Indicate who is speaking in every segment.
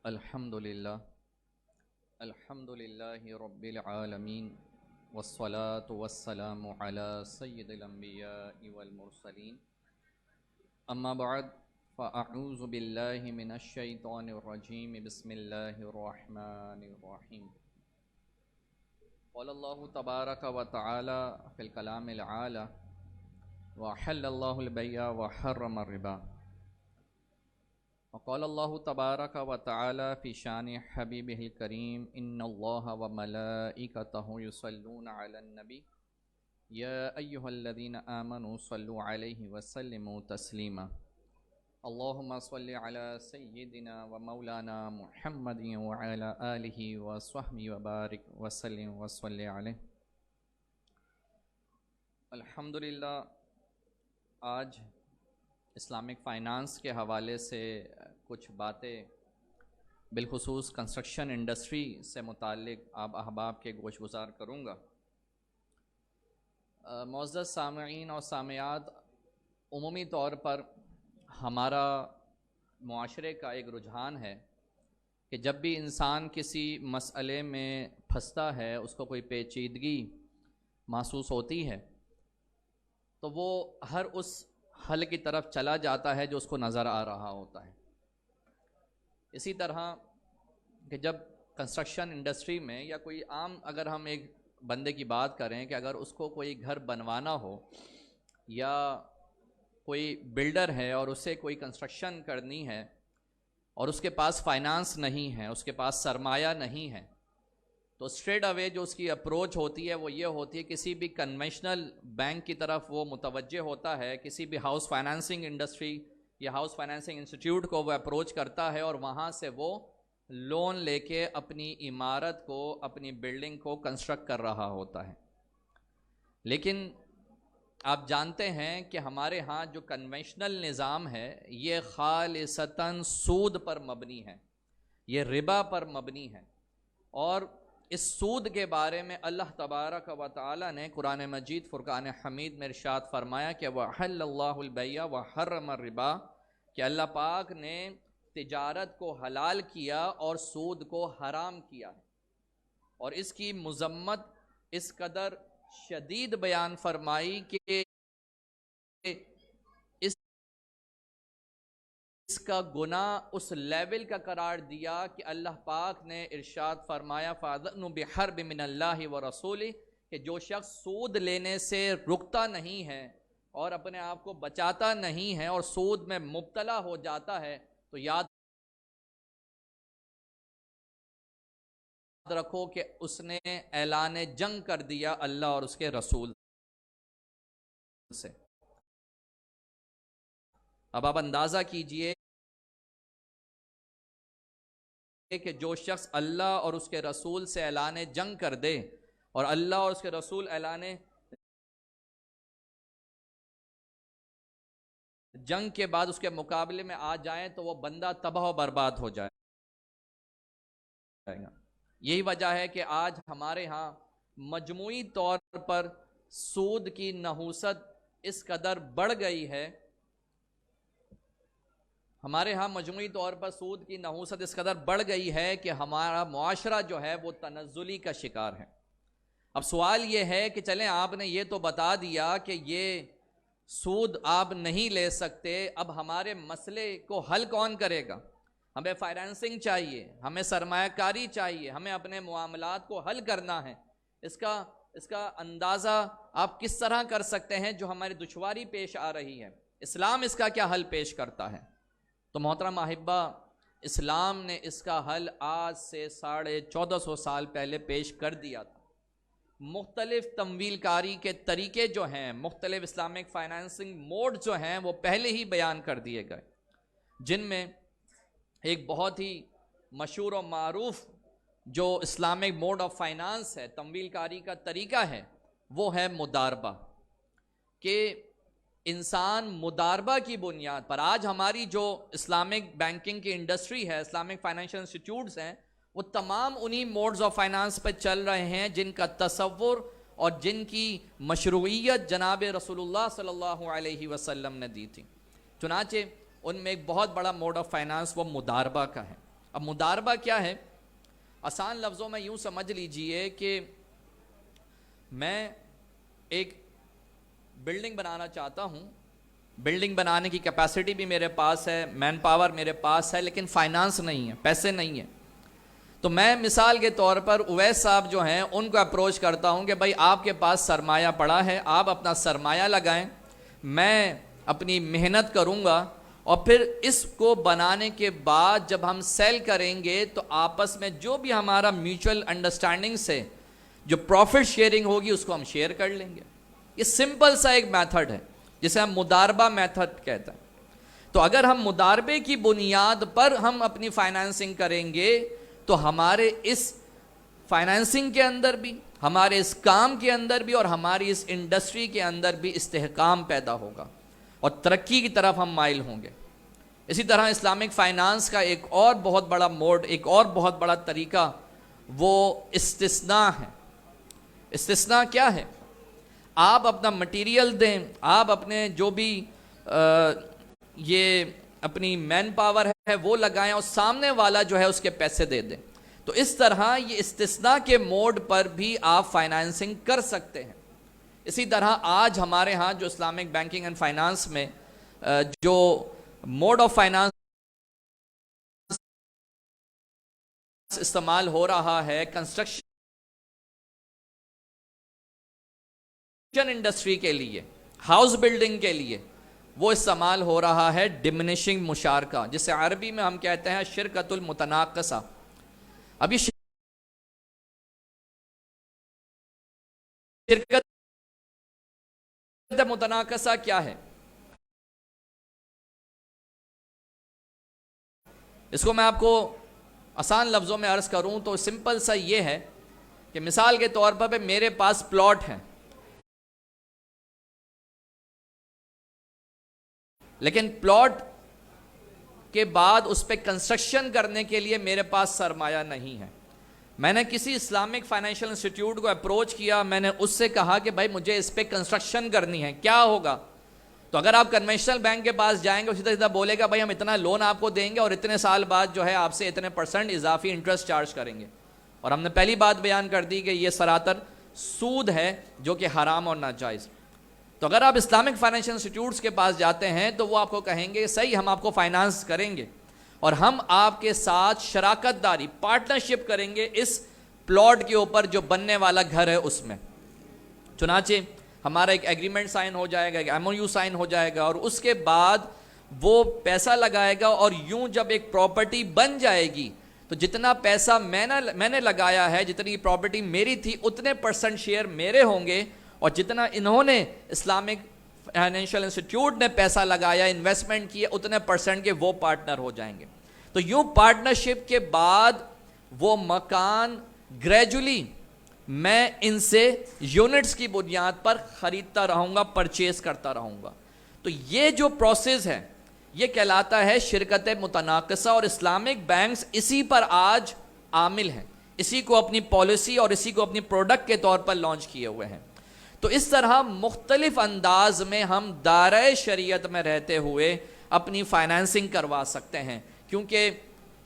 Speaker 1: الحمدللہ رب العالمین والصلاة والسلام علی سید الانبیاء والمرسلین اما بعد فاعوذ باللہ من الشیطان الرجیم بسم اللہ الرحمن الرحیم قال اللہ تبارک و تعالی فی الکلام العالی وحل اللہ البیع وحرم الربا وقال اللہ تبارک و تعالی فی شان حبیبہ الکریم ان اللہ وملائکتہ یصلون علی النبی یا ایہا الذین آمنوا صلوا علیہ وسلموا تسلیما اللہم صل علی سیدنا ومولانا محمد وعلی آلہ وصحبہ وبارک وسلم وصلی علیہ۔ الحمدللہ آج اسلامک فائنانس کے حوالے سے کچھ باتیں بالخصوص کنسٹرکشن انڈسٹری سے متعلق آپ احباب کے گوش گزار کروں گا۔ معزز سامعین اور سامعات، عمومی طور پر ہمارا معاشرے کا ایک رجحان ہے کہ جب بھی انسان کسی مسئلے میں پھنستا ہے، اس کو کوئی پیچیدگی محسوس ہوتی ہے تو وہ ہر اس حل کی طرف چلا جاتا ہے جو اس کو نظر آ رہا ہوتا ہے۔ اسی طرح کہ جب کنسٹرکشن انڈسٹری میں یا کوئی عام اگر ہم ایک بندے کی بات کریں کہ اگر اس کو کوئی گھر بنوانا ہو یا کوئی بلڈر ہے اور اسے کوئی کنسٹرکشن کرنی ہے اور اس کے پاس فائنانس نہیں ہے، اس کے پاس سرمایہ نہیں ہے، تو اسٹریٹ اوے جو اس کی اپروچ ہوتی ہے وہ یہ ہوتی ہے کسی بھی کنونشنل بینک کی طرف وہ متوجہ ہوتا ہے، کسی بھی ہاؤس فائنانسنگ انڈسٹری یا ہاؤس فائنانسنگ انسٹیٹیوٹ کو وہ اپروچ کرتا ہے اور وہاں سے وہ لون لے کے اپنی عمارت کو، اپنی بلڈنگ کو کنسٹرکٹ کر رہا ہوتا ہے۔ لیکن آپ جانتے ہیں کہ ہمارے ہاں جو کنونشنل نظام ہے یہ خالصتاً سود پر مبنی ہے، یہ ربا پر مبنی ہے، اور اس سود کے بارے میں اللہ تبارک و تعالی نے قرآن مجید فرقان حمید میں ارشاد فرمایا کہ وَأَحَلَّ اللَّهُ الْبَيْعَ وَحَرَّمَ الرِّبَا، کہ اللہ پاک نے تجارت کو حلال کیا اور سود کو حرام کیا ہے، اور اس کی مذمت اس قدر شدید بیان فرمائی کہ اس کا گناہ اس لیول کا قرار دیا کہ اللہ پاک نے ارشاد فرمایا فَأَذَنُوا بِحَرْبٍ مِّنَ اللَّهِ وَرَسُولِهِ، کہ جو شخص سود لینے سے رکتا نہیں ہے اور اپنے آپ کو بچاتا نہیں ہے اور سود میں مبتلا ہو جاتا ہے تو یاد رکھو کہ اس نے اعلان جنگ کر دیا اللہ اور اس کے رسول سے۔ اب آپ اندازہ کیجئے کہ جو شخص اللہ اور اس کے رسول سے اعلان جنگ کر دے اور اللہ اور اس کے رسول اعلان جنگ کے بعد اس کے مقابلے میں آ جائیں تو وہ بندہ تباہ و برباد ہو جائے گا۔ یہی وجہ ہے کہ آج ہمارے ہاں مجموعی طور پر سود کی نحوست اس قدر بڑھ گئی ہے، ہمارے ہاں مجموعی طور پر سود کی نحوست اس قدر بڑھ گئی ہے کہ ہمارا معاشرہ جو ہے وہ تنزلی کا شکار ہے۔ اب سوال یہ ہے کہ چلیں آپ نے یہ تو بتا دیا کہ یہ سود آپ نہیں لے سکتے، اب ہمارے مسئلے کو حل کون کرے گا؟ ہمیں فائنانسنگ چاہیے، ہمیں سرمایہ کاری چاہیے، ہمیں اپنے معاملات کو حل کرنا ہے۔ اس کا اندازہ آپ کس طرح کر سکتے ہیں جو ہماری دشواری پیش آ رہی ہے؟ اسلام اس کا کیا حل پیش کرتا ہے؟ تو محترم احبہ، اسلام نے اس کا حل آج سے 1450 سال پہلے پیش کر دیا تھا۔ مختلف تمویل کاری کے طریقے جو ہیں، مختلف اسلامک فائنانسنگ موڈ جو ہیں وہ پہلے ہی بیان کر دیے گئے، جن میں ایک بہت ہی مشہور و معروف جو اسلامک موڈ آف فائنانس ہے، تمویل کاری کا طریقہ ہے، وہ ہے مداربہ، کہ انسان مداربہ کی بنیاد پر آج ہماری جو اسلامک بینکنگ کی انڈسٹری ہے، اسلامک فائنینشل انسٹیٹیوٹس ہیں، وہ تمام انہی موڈز آف فائنانس پہ چل رہے ہیں جن کا تصور اور جن کی مشروعیت جناب رسول اللہ صلی اللہ علیہ وسلم نے دی تھی۔ چنانچہ ان میں ایک بہت بڑا موڈ آف فائنانس وہ مداربہ کا ہے۔ اب مداربہ کیا ہے؟ آسان لفظوں میں یوں سمجھ لیجئے کہ میں ایک بلڈنگ بنانا چاہتا ہوں، بلڈنگ بنانے کی کیپیسٹی بھی میرے پاس ہے، مین پاور میرے پاس ہے، لیکن فائنانس نہیں ہے، پیسے نہیں ہیں. تو میں مثال کے طور پر اویس صاحب جو ہیں ان کو اپروچ کرتا ہوں کہ بھائی آپ کے پاس سرمایہ پڑا ہے، آپ اپنا سرمایہ لگائیں، میں اپنی محنت کروں گا، اور پھر اس کو بنانے کے بعد جب ہم سیل کریں گے تو آپس میں جو بھی ہمارا میوچل انڈرسٹینڈنگ سے جو پروفٹ شیئرنگ ہوگی اس کو ہم شیئر کر لیں گے. یہ سمپل سا ایک میتھڈ ہے جسے ہم مداربہ میتھڈ کہتے ہیں. تو اگر ہم مداربے کی بنیاد پر ہم اپنی فائنانسنگ کریں گے تو ہمارے اس فائنانسنگ کے اندر بھی، ہمارے اس کام کے اندر بھی، اور ہماری اس انڈسٹری کے اندر بھی استحکام پیدا ہوگا اور ترقی کی طرف ہم مائل ہوں گے. اسی طرح اسلامک فائنانس کا ایک اور بہت بڑا موڈ، ایک اور بہت بڑا طریقہ وہ استثناء ہے. استثناء کیا ہے؟ آپ اپنا مٹیریل دیں، آپ اپنے جو بھی یہ اپنی مین پاور ہے وہ لگائیں، اور سامنے والا جو ہے اس کے پیسے دے دیں. تو اس طرح یہ استثناء کے موڈ پر بھی آپ فائنانسنگ کر سکتے ہیں. اسی طرح آج ہمارے ہاں جو اسلامک بینکنگ اینڈ فائنانس میں جو موڈ آف فائنانس استعمال ہو رہا ہے کنسٹرکشن انڈسٹری کے لیے، ہاؤس بلڈنگ کے لیے، وہ استعمال ہو رہا ہے ڈمنشنگ مشارکہ، جسے عربی میں ہم کہتے ہیں شرکت المتناقصہ. اب یہ شرکت متناقصہ کیا ہے؟ اس کو میں آپ کو آسان لفظوں میں عرض کروں تو سمپل سا یہ ہے کہ مثال کے طور پر میرے پاس پلاٹ ہے، لیکن پلاٹ کے بعد اس پہ کنسٹرکشن کرنے کے لیے میرے پاس سرمایہ نہیں ہے. میں نے کسی اسلامک فائنینشیل انسٹیٹیوٹ کو اپروچ کیا، میں نے اس سے کہا کہ بھائی مجھے اس پہ کنسٹرکشن کرنی ہے، کیا ہوگا؟ تو اگر آپ کنونشنل بینک کے پاس جائیں گے، سیدھا سیدھا بولے گا بھائی ہم اتنا لون آپ کو دیں گے اور اتنے سال بعد جو ہے آپ سے اتنے % اضافی انٹرسٹ چارج کریں گے. اور ہم نے پہلی بات بیان کر دی کہ یہ سراتر سود ہے جو کہ حرام اور ناجائز. تو اگر آپ اسلامک فائنینشیل انسٹیٹیوٹس کے پاس جاتے ہیں تو وہ آپ کو کہیں گے صحیح ہم آپ کو فائنانس کریں گے اور ہم آپ کے ساتھ شراکت داری، پارٹنرشپ کریں گے اس پلاٹ کے اوپر جو بننے والا گھر ہے اس میں. چنانچہ ہمارا ایک ایگریمنٹ سائن ہو جائے گا، ایک MOU سائن ہو جائے گا، اور اس کے بعد وہ پیسہ لگائے گا، اور یوں جب ایک پراپرٹی بن جائے گی تو جتنا پیسہ میں نے لگایا ہے، جتنی پراپرٹی میری تھی اتنے % شیئر میرے ہوں گے، اور جتنا انہوں نے اسلامک فائنینشیل انسٹیٹیوٹ نے پیسہ لگایا، انویسٹمنٹ کیا، اتنے % کے وہ پارٹنر ہو جائیں گے. تو یوں پارٹنرشپ کے بعد وہ مکان گریجولی میں ان سے یونٹس کی بنیاد پر خریدتا رہوں گا، پرچیز کرتا رہوں گا. تو یہ جو پروسیس ہے یہ کہلاتا ہے شرکت متناقصہ، اور اسلامک بینکس اسی پر آج عامل ہیں، اسی کو اپنی پالیسی اور اسی کو اپنی پروڈکٹ کے طور پر لانچ کیے ہوئے ہیں. تو اس طرح مختلف انداز میں ہم دائرۂ شریعت میں رہتے ہوئے اپنی فائنانسنگ کروا سکتے ہیں، کیونکہ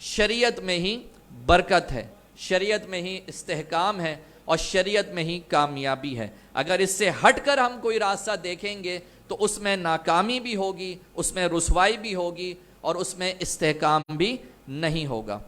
Speaker 1: شریعت میں ہی برکت ہے، شریعت میں ہی استحکام ہے، اور شریعت میں ہی کامیابی ہے. اگر اس سے ہٹ کر ہم کوئی راستہ دیکھیں گے تو اس میں ناکامی بھی ہوگی، اس میں رسوائی بھی ہوگی، اور اس میں استحکام بھی نہیں ہوگا.